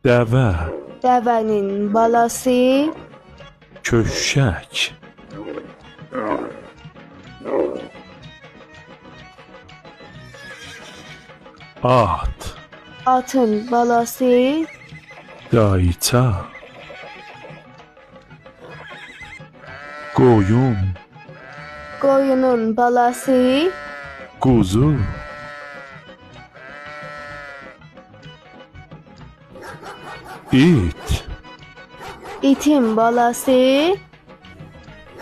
Dəvə, Dəvənin balası. köşək, at, Atın balası. qayça, qoyun, Qoyunun balası. quzu, it, İtin balası.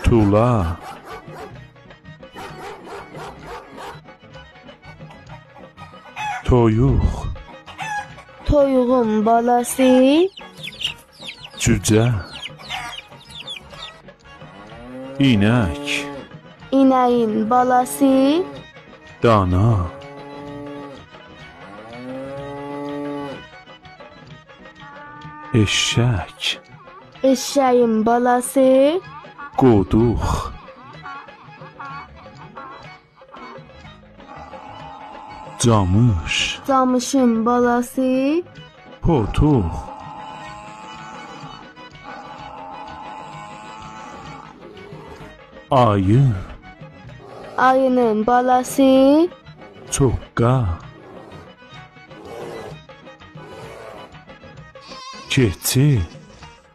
tula, toyuq, Toyuğun balası. cücə, inək, İnəyin balası. dana, eşşək, Eşeğin balası. qoduq, camış, Camışın balası. potuq, ayı, Ayının balası. çoqqa, keçi,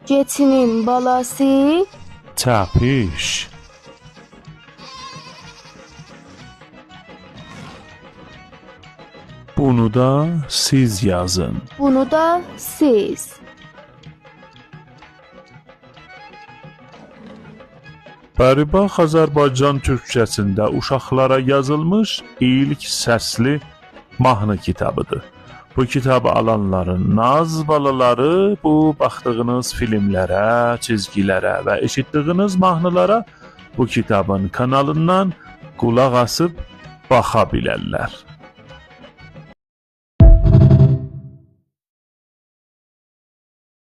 Keçinin balası. çəpiş, bunu da siz yazın. Bunu da siz. Bəribax Azərbaycan türkçəsində uşaqlara yazılmış ilk səsli mahnı kitabıdır. Bu kitabı alanların naz balaları bu baxdığınız filmlərə, çizgilərə və eşitdiyiniz mahnılara bu kitabın kanalından qulaq asıb baxa bilərlər.